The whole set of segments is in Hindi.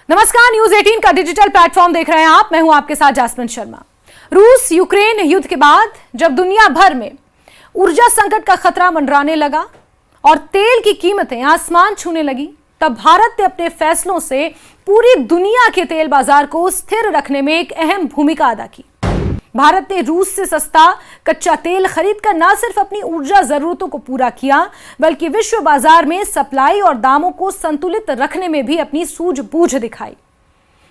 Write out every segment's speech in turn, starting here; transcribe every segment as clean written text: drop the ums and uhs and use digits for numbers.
नमस्कार, न्यूज 18 का डिजिटल प्लेटफॉर्म देख रहे हैं आप। मैं हूं आपके साथ जैस्मिन शर्मा। रूस यूक्रेन युद्ध के बाद जब दुनिया भर में ऊर्जा संकट का खतरा मंडराने लगा और तेल की कीमतें आसमान छूने लगी, तब भारत ने अपने फैसलों से पूरी दुनिया के तेल बाजार को स्थिर रखने में एक अहम भूमिका अदा की। भारत ने रूस से सस्ता कच्चा तेल खरीदकर न सिर्फ अपनी ऊर्जा जरूरतों को पूरा किया, बल्कि विश्व बाजार में सप्लाई और दामों को संतुलित रखने में भी अपनी सूझबूझ दिखाई।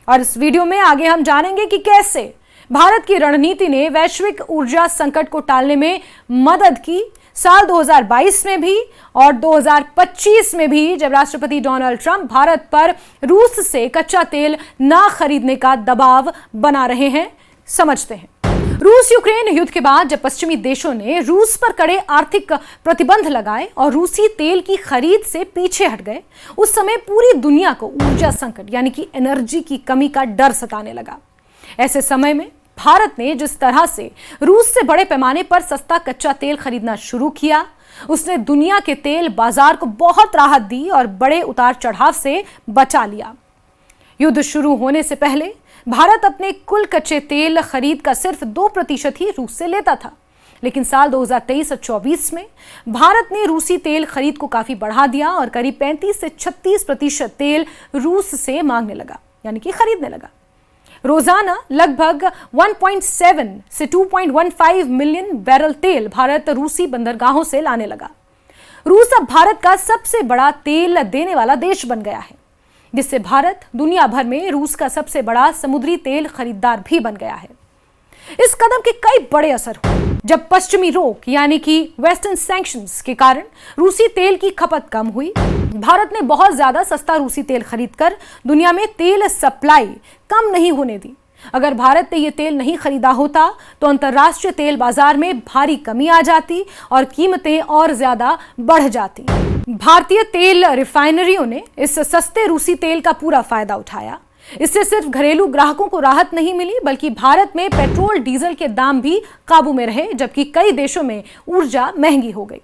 और इस वीडियो में आगे हम जानेंगे कि कैसे भारत की रणनीति ने वैश्विक ऊर्जा संकट को टालने में मदद की, साल 2022 में भी और 2025 में भी, जब राष्ट्रपति डोनाल्ड ट्रंप भारत पर रूस से कच्चा तेल न खरीदने का दबाव बना रहे हैं। समझते हैं। रूस यूक्रेन युद्ध के बाद जब पश्चिमी देशों ने रूस पर कड़े आर्थिक प्रतिबंध लगाए और रूसी तेल की खरीद से पीछे हट गए, उस समय पूरी दुनिया को ऊर्जा संकट यानी कि एनर्जी की कमी का डर सताने लगा। ऐसे समय में भारत ने जिस तरह से रूस से बड़े पैमाने पर सस्ता कच्चा तेल खरीदना शुरू किया, उसने दुनिया के तेल बाजार को बहुत राहत दी और बड़े उतार चढ़ाव से बचा लिया। युद्ध शुरू होने से पहले भारत अपने कुल कच्चे तेल खरीद का सिर्फ 2% ही रूस से लेता था, लेकिन साल 2023 और 24 में भारत ने रूसी तेल खरीद को काफी बढ़ा दिया और करीब 35 से 36% तेल रूस से मांगने लगा, यानी कि खरीदने लगा। रोजाना लगभग 1.7 से 2.15 मिलियन बैरल तेल भारत रूसी बंदरगाहों से लाने लगा। रूस अब भारत का सबसे बड़ा तेल देने वाला देश बन गया है, जिससे भारत दुनिया भर में रूस का सबसे बड़ा समुद्री तेल खरीदार भी बन गया है। इस कदम के कई बड़े असर हुए। जब पश्चिमी रोक यानी कि वेस्टर्न सैंक्शंस के कारण रूसी तेल की खपत कम हुई, भारत ने बहुत ज्यादा सस्ता रूसी तेल खरीदकर दुनिया में तेल सप्लाई कम नहीं होने दी। अगर भारत ने यह तेल नहीं खरीदा होता तो अंतर्राष्ट्रीय तेल बाजार में भारी कमी आ जाती और कीमतें और ज्यादा बढ़ जाती। भारतीय तेल रिफाइनरियों ने इस सस्ते रूसी तेल का पूरा फायदा उठाया। इससे सिर्फ घरेलू ग्राहकों को राहत नहीं मिली, बल्कि भारत में पेट्रोल डीजल के दाम भी काबू में रहे, जबकि कई देशों में ऊर्जा महंगी हो गई।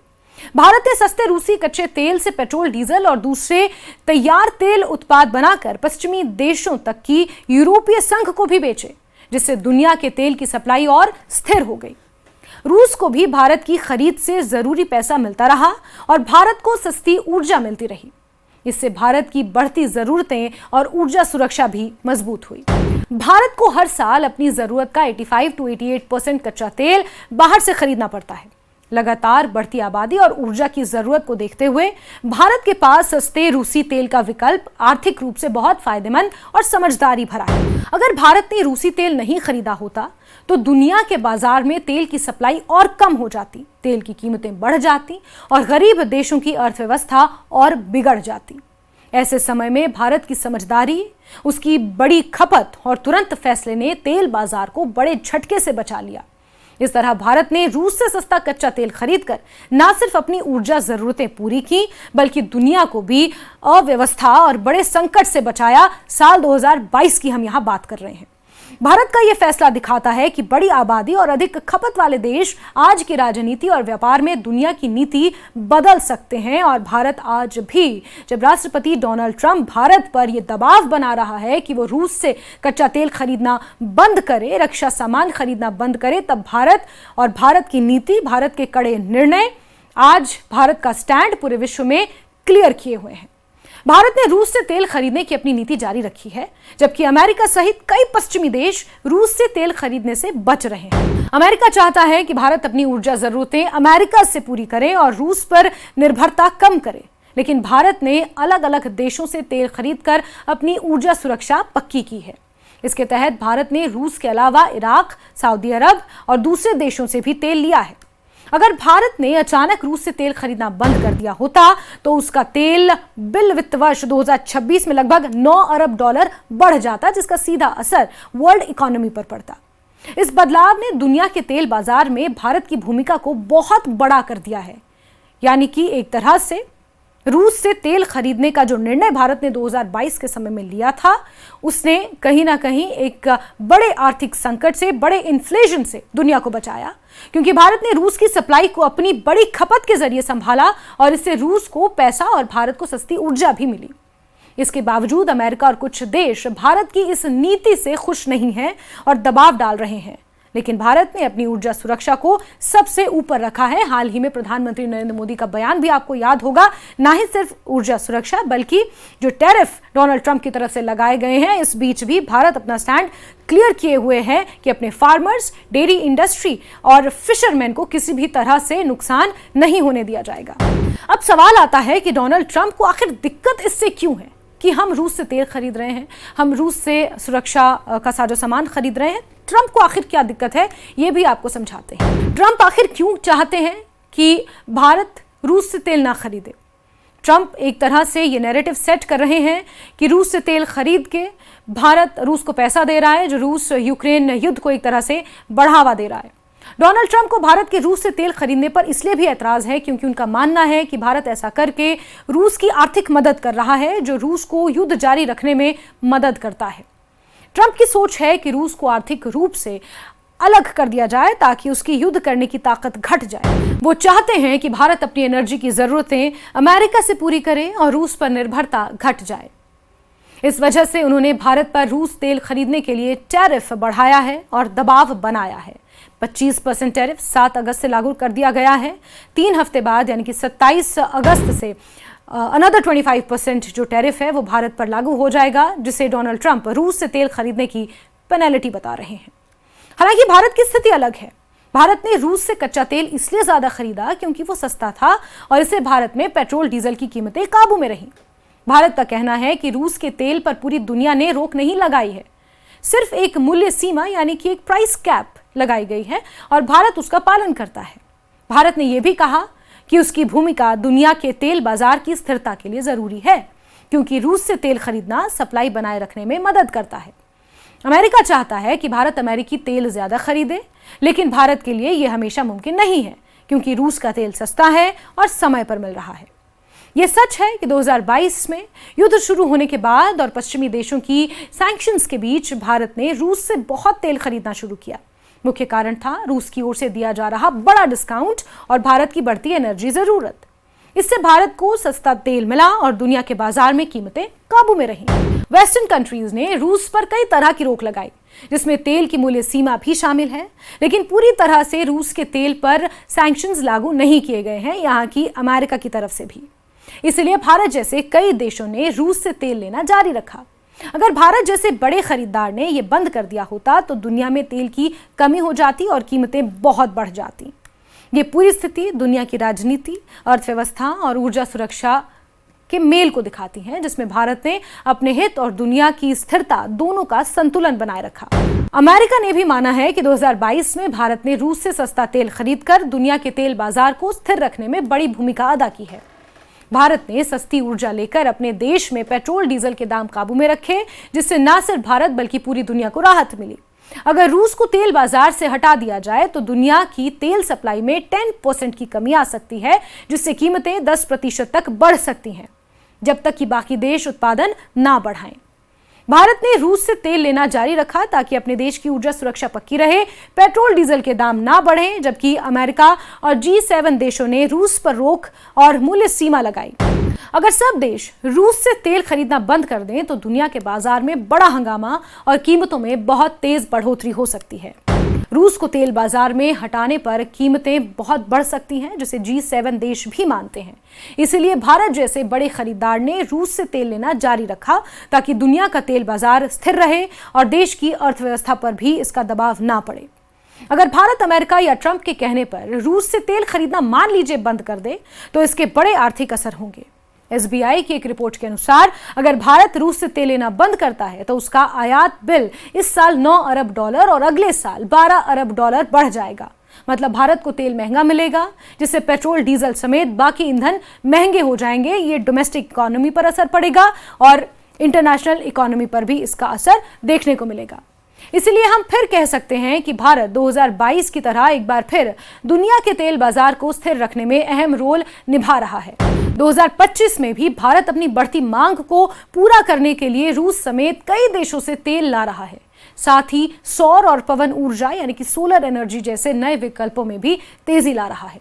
भारत ने सस्ते रूसी कच्चे तेल से पेट्रोल डीजल और दूसरे तैयार तेल उत्पाद बनाकर पश्चिमी देशों तक की यूरोपीय संघ को भी बेचे, जिससे दुनिया के तेल की सप्लाई और स्थिर हो गई। रूस को भी भारत की खरीद से जरूरी पैसा मिलता रहा और भारत को सस्ती ऊर्जा मिलती रही। इससे भारत की बढ़ती जरूरतें और ऊर्जा सुरक्षा भी मजबूत हुई। भारत को हर साल अपनी जरूरत का 85 से 88% कच्चा तेल बाहर से खरीदना पड़ता है। लगातार बढ़ती आबादी और ऊर्जा की जरूरत को देखते हुए भारत के पास सस्ते रूसी तेल का विकल्प आर्थिक रूप से बहुत फायदेमंद और समझदारी भरा है। अगर भारत ने रूसी तेल नहीं खरीदा होता तो दुनिया के बाजार में तेल की सप्लाई और कम हो जाती, तेल की कीमतें बढ़ जाती और गरीब देशों की अर्थव्यवस्था और बिगड़ जाती। ऐसे समय में भारत की समझदारी, उसकी बड़ी खपत और तुरंत फैसले ने तेल बाजार को बड़े झटके से बचा लिया। इस तरह भारत ने रूस से सस्ता कच्चा तेल खरीदकर न सिर्फ अपनी ऊर्जा जरूरतें पूरी की, बल्कि दुनिया को भी अव्यवस्था और बड़े संकट से बचाया। साल 2022 की हम यहां बात कर रहे हैं। भारत का यह फैसला दिखाता है कि बड़ी आबादी और अधिक खपत वाले देश आज की राजनीति और व्यापार में दुनिया की नीति बदल सकते हैं। और भारत आज भी, जब राष्ट्रपति डोनाल्ड ट्रंप भारत पर यह दबाव बना रहा है कि वो रूस से कच्चा तेल खरीदना बंद करे, रक्षा सामान खरीदना बंद करे, तब भारत और भारत की नीति, भारत के कड़े निर्णय, आज भारत का स्टैंड पूरे विश्व में क्लियर किए हुए हैं। भारत ने रूस से तेल खरीदने की अपनी नीति जारी रखी है, जबकि अमेरिका सहित कई पश्चिमी देश रूस से तेल खरीदने से बच रहे हैं। अमेरिका चाहता है कि भारत अपनी ऊर्जा जरूरतें अमेरिका से पूरी करे और रूस पर निर्भरता कम करे, लेकिन भारत ने अलग अलग देशों से तेल खरीदकर अपनी ऊर्जा सुरक्षा पक्की की है। इसके तहत भारत ने रूस के अलावा इराक, सऊदी अरब और दूसरे देशों से भी तेल लिया है। अगर भारत ने अचानक रूस से तेल खरीदना बंद कर दिया होता तो उसका तेल बिल वित्त वर्ष 2026 में लगभग $9 अरब बढ़ जाता, जिसका सीधा असर वर्ल्ड इकोनॉमी पर पड़ता। इस बदलाव ने दुनिया के तेल बाजार में भारत की भूमिका को बहुत बड़ा कर दिया है। यानी कि एक तरह से रूस से तेल खरीदने का जो निर्णय भारत ने 2022 के समय में लिया था, उसने कहीं ना कहीं एक बड़े आर्थिक संकट से, बड़े इन्फ्लेशन से दुनिया को बचाया, क्योंकि भारत ने रूस की सप्लाई को अपनी बड़ी खपत के जरिए संभाला और इससे रूस को पैसा और भारत को सस्ती ऊर्जा भी मिली। इसके बावजूद अमेरिका और कुछ देश भारत की इस नीति से खुश नहीं हैं और दबाव डाल रहे हैं। लेकिन भारत ने अपनी ऊर्जा सुरक्षा को सबसे ऊपर रखा है। हाल ही में प्रधानमंत्री नरेंद्र मोदी का बयान भी आपको याद होगा, ना ही सिर्फ ऊर्जा सुरक्षा बल्कि जो टैरिफ डोनाल्ड ट्रंप की तरफ से लगाए गए हैं, इस बीच भी भारत अपना स्टैंड क्लियर किए हुए है कि अपने फार्मर्स, डेयरी इंडस्ट्री और फिशरमैन को किसी भी तरह से नुकसान नहीं होने दिया जाएगा। अब सवाल आता है कि डोनाल्ड ट्रंप को आखिर दिक्कत इससे क्यों है कि हम रूस से तेल खरीद रहे हैं, हम रूस से सुरक्षा का साजो सामान खरीद रहे हैं। ट्रंप को आखिर क्या दिक्कत है, ये भी आपको समझाते हैं। ट्रंप आखिर क्यों चाहते हैं कि भारत रूस से तेल ना खरीदे। ट्रंप एक तरह से ये नैरेटिव सेट कर रहे हैं कि रूस से तेल खरीद के भारत रूस को पैसा दे रहा है, जो रूस यूक्रेन युद्ध को एक तरह से बढ़ावा दे रहा है। डोनाल्ड ट्रंप को भारत के रूस से तेल खरीदने पर इसलिए भी ऐतराज है क्योंकि उनका मानना है कि भारत ऐसा करके रूस की आर्थिक मदद कर रहा है, जो रूस को युद्ध जारी रखने में मदद करता है। ट्रंप की सोच है कि रूस को आर्थिक रूप से अलग कर दिया जाए ताकि उसकी युद्ध करने की ताकत घट जाए। वो चाहते हैं कि भारत अपनी एनर्जी की जरूरतें अमेरिका से पूरी करे और रूस पर निर्भरता घट जाए। इस वजह से उन्होंने भारत पर रूस तेल खरीदने के लिए टैरिफ बढ़ाया है और दबाव बनाया है। 25% टैरिफ 7 अगस्त से लागू कर दिया गया है। 3 हफ्ते बाद यानी कि 27 अगस्त से अनदर 25% जो टैरिफ है वो भारत पर लागू हो जाएगा, जिसे डोनाल्ड ट्रंप रूस से तेल खरीदने की पेनल्टी बता रहे हैं। हालांकि भारत की स्थिति अलग है। भारत ने रूस से कच्चा तेल इसलिए ज्यादा खरीदा क्योंकि वो सस्ता था और इससे भारत में पेट्रोल डीजल की कीमतें काबू में रहीं। भारत का कहना है कि रूस के तेल पर पूरी दुनिया ने रोक नहीं लगाई है, सिर्फ एक मूल्य सीमा यानी कि एक प्राइस कैप लगाई गई है और भारत उसका पालन करता है। भारत ने यह भी कहा कि उसकी भूमिका दुनिया के तेल बाजार की स्थिरता के लिए जरूरी है, क्योंकि रूस से तेल खरीदना सप्लाई बनाए रखने में मदद करता है। अमेरिका चाहता है कि भारत अमेरिकी तेल ज्यादा खरीदे, लेकिन भारत के लिए यह हमेशा मुमकिन नहीं है क्योंकि रूस का तेल सस्ता है और समय पर मिल रहा है। यह सच है कि 2022 में युद्ध शुरू होने के बाद और पश्चिमी देशों की सैंक्शंस के बीच भारत ने रूस से बहुत तेल खरीदना शुरू किया। मुख्य कारण था रूस की ओर से दिया जा रहा बड़ा डिस्काउंट और भारत की बढ़ती एनर्जी जरूरत। इससे भारत को सस्ता तेल मिला और दुनिया के बाजार में कीमतें काबू में रहीं। वेस्टर्न कंट्रीज ने रूस पर कई तरह की रोक लगाई, जिसमें तेल की मूल्य सीमा भी शामिल है, लेकिन पूरी तरह से रूस के तेल पर सैंक्शंस लागू नहीं किए गए हैं, यहाँ की अमेरिका की तरफ से भी। इसलिए भारत जैसे कई देशों ने रूस से तेल लेना जारी रखा। अगर भारत जैसे बड़े खरीदार ने यह बंद कर दिया होता तो दुनिया में तेल की कमी हो जाती और कीमतें बहुत बढ़ जाती। ये पूरी स्थिति दुनिया की राजनीति, अर्थव्यवस्था और ऊर्जा सुरक्षा के मेल को दिखाती है, जिसमें भारत ने अपने हित और दुनिया की स्थिरता दोनों का संतुलन बनाए रखा। अमेरिका ने भी माना है कि 2022 में भारत ने रूस से सस्ता तेल खरीदकर दुनिया के तेल बाजार को स्थिर रखने में बड़ी भूमिका अदा की है। भारत ने सस्ती ऊर्जा लेकर अपने देश में पेट्रोल डीजल के दाम काबू में रखे, जिससे न सिर्फ भारत बल्कि पूरी दुनिया को राहत मिली। अगर रूस को तेल बाजार से हटा दिया जाए तो दुनिया की तेल सप्लाई में 10% की कमी आ सकती है, जिससे कीमतें 10% तक बढ़ सकती हैं, जब तक कि बाकी देश उत्पादन ना बढ़ाएं। भारत ने रूस से तेल लेना जारी रखा ताकि अपने देश की ऊर्जा सुरक्षा पक्की रहे, पेट्रोल डीजल के दाम ना बढ़े, जबकि अमेरिका और G7 देशों ने रूस पर रोक और मूल्य सीमा लगाई। अगर सब देश रूस से तेल खरीदना बंद कर दें तो दुनिया के बाजार में बड़ा हंगामा और कीमतों में बहुत तेज बढ़ोतरी हो सकती है। रूस को तेल बाजार में हटाने पर कीमतें बहुत बढ़ सकती हैं, जिसे G7 देश भी मानते हैं। इसलिए भारत जैसे बड़े खरीदार ने रूस से तेल लेना जारी रखा ताकि दुनिया का तेल बाजार स्थिर रहे और देश की अर्थव्यवस्था पर भी इसका दबाव ना पड़े। अगर भारत अमेरिका या ट्रंप के कहने पर रूस से तेल खरीदना मान लीजिए बंद कर दे तो इसके बड़े आर्थिक असर होंगे। SBI की एक रिपोर्ट के अनुसार अगर भारत रूस से तेल लेना बंद करता है तो उसका आयात बिल इस साल $9 अरब और अगले साल $12 अरब बढ़ जाएगा। मतलब भारत को तेल महंगा मिलेगा, जिससे पेट्रोल डीजल समेत बाकी ईंधन महंगे हो जाएंगे। ये डोमेस्टिक इकोनॉमी पर असर पड़ेगा और इंटरनेशनल इकोनॉमी पर भी इसका असर देखने को मिलेगा। इसलिए हम फिर कह सकते हैं कि भारत 2022 की तरह एक बार फिर दुनिया के तेल बाजार को स्थिर रखने में अहम रोल निभा रहा है। 2025 में भी भारत अपनी बढ़ती मांग को पूरा करने के लिए रूस समेत कई देशों से तेल ला रहा है। साथ ही सौर और पवन ऊर्जा यानी कि सोलर एनर्जी जैसे नए विकल्पों में भी तेजी ला रहा है।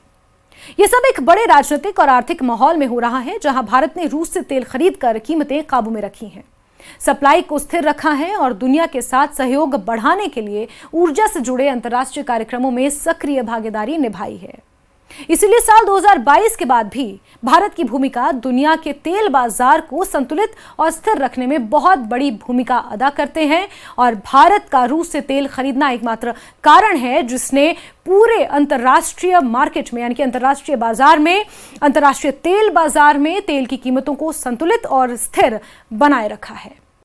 ये सब एक बड़े राजनीतिक और आर्थिक माहौल में हो रहा है, जहां भारत ने रूस से तेल खरीदकर कीमतें काबू में रखी हैं, सप्लाई को स्थिर रखा है और दुनिया के साथ सहयोग बढ़ाने के लिए ऊर्जा से जुड़े अंतर्राष्ट्रीय कार्यक्रमों में सक्रिय भागीदारी निभाई है। इसीलिए साल 2022 के बाद भी भारत की भूमिका दुनिया के तेल बाजार को संतुलित और स्थिर रखने में बहुत बड़ी भूमिका अदा करते हैं और भारत का रूस से तेल खरीदना एकमात्र कारण है जिसने पूरे अंतर्राष्ट्रीय मार्केट में, यानी कि अंतर्राष्ट्रीय बाजार में, अंतर्राष्ट्रीय तेल बाजार में तेल की कीमतों को संतुलित और स्थिर बनाए रखा है।